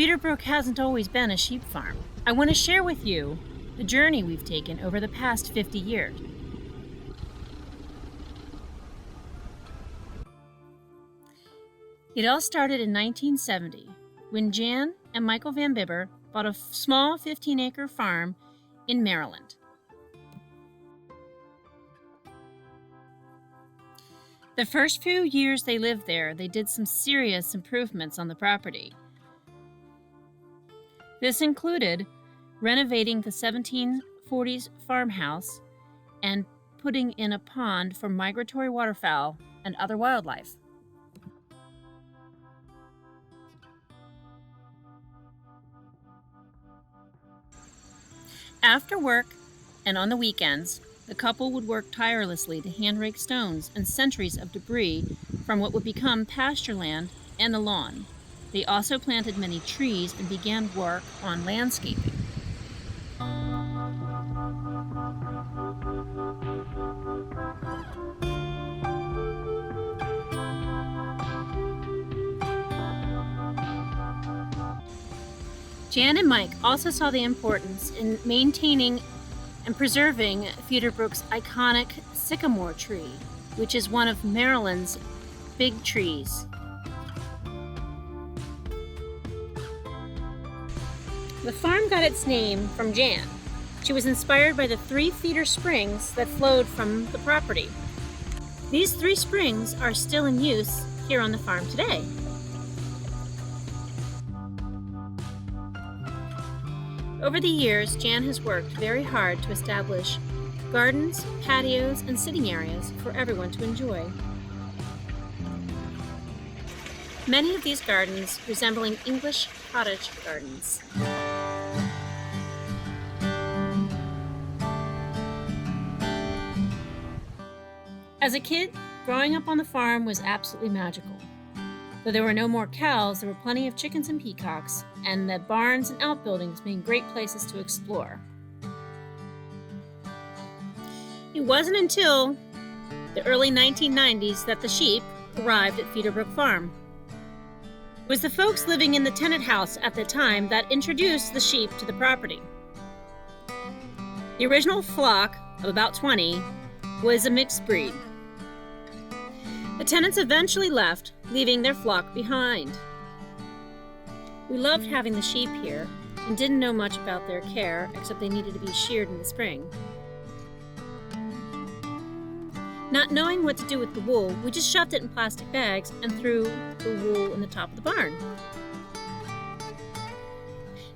Feederbrook hasn't always been a sheep farm. I want to share with you the journey we've taken over the past 50 years. It all started in 1970 when Jan and Michael Van Bibber bought a small 15-acre farm in Maryland. The first few years they lived there, they did some serious improvements on the property. This included renovating the 1740s farmhouse and putting in a pond for migratory waterfowl and other wildlife. After work and on the weekends, the couple would work tirelessly to hand rake stones and centuries of debris from what would become pasture land and the lawn. They also planted many trees and began work on landscaping. Jan and Mike also saw the importance in maintaining and preserving Feederbrook's iconic sycamore tree, which is one of Maryland's big trees. The farm got its name from Jan. She was inspired by the 3 feeder springs that flowed from the property. These 3 springs are still in use here on the farm today. Over the years, Jan has worked very hard to establish gardens, patios, and sitting areas for everyone to enjoy. Many of these gardens resembling English cottage gardens. As a kid, growing up on the farm was absolutely magical. Though there were no more cows, there were plenty of chickens and peacocks, and the barns and outbuildings being great places to explore. It wasn't until the early 1990s that the sheep arrived at Feederbrook Farm. It was the folks living in the tenant house at the time that introduced the sheep to the property. The original flock of about 20 was a mixed breed. The tenants eventually left, leaving their flock behind. We loved having the sheep here and didn't know much about their care, except they needed to be sheared in the spring. Not knowing what to do with the wool, we just shoved it in plastic bags and threw the wool in the top of the barn.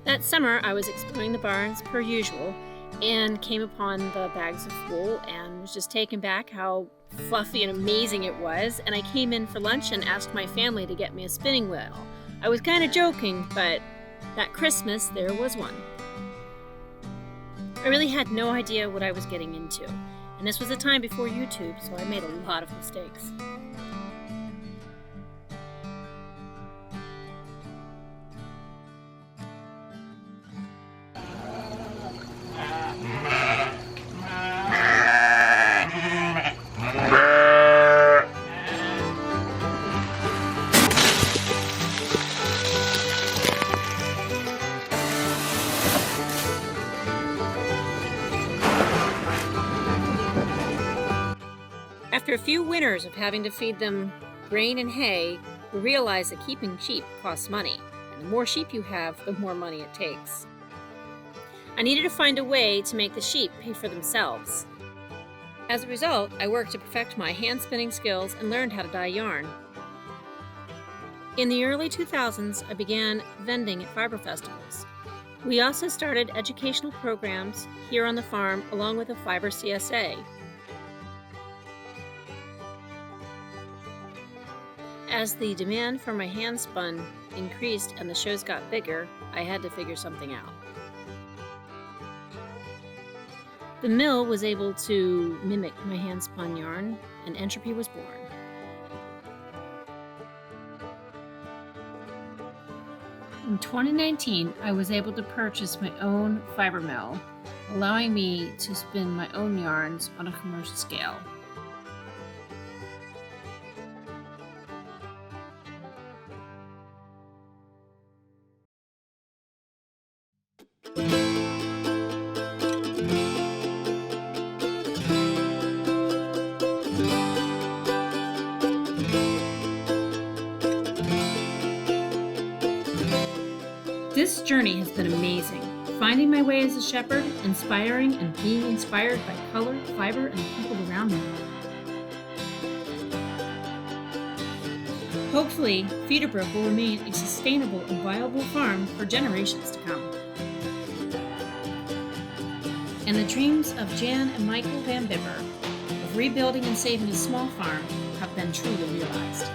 That summer, I was exploring the barns per usual and came upon the bags of wool and was just taken back how fluffy and amazing it was, and I came in for lunch and asked my family to get me a spinning wheel. I was kind of joking, but that Christmas there was one. I really had no idea what I was getting into, and this was a time before YouTube, so I made a lot of mistakes. After a few winters of having to feed them grain and hay, we realized that keeping sheep costs money, and the more sheep you have, the more money it takes. I needed to find a way to make the sheep pay for themselves. As a result, I worked to perfect my hand-spinning skills and learned how to dye yarn. In the early 2000s, I began vending at fiber festivals. We also started educational programs here on the farm along with a fiber CSA. As the demand for my hand-spun increased and the shows got bigger, I had to figure something out. The mill was able to mimic my hand-spun yarn, and entropy was born. In 2019, I was able to purchase my own fiber mill, allowing me to spin my own yarns on a commercial scale. journey has been amazing. Finding my way as a shepherd, inspiring and being inspired by color, fiber, and the people around me. Hopefully, Feederbrook will remain a sustainable and viable farm for generations to come. And the dreams of Jan and Michael Van Bibber of rebuilding and saving a small farm have been truly realized.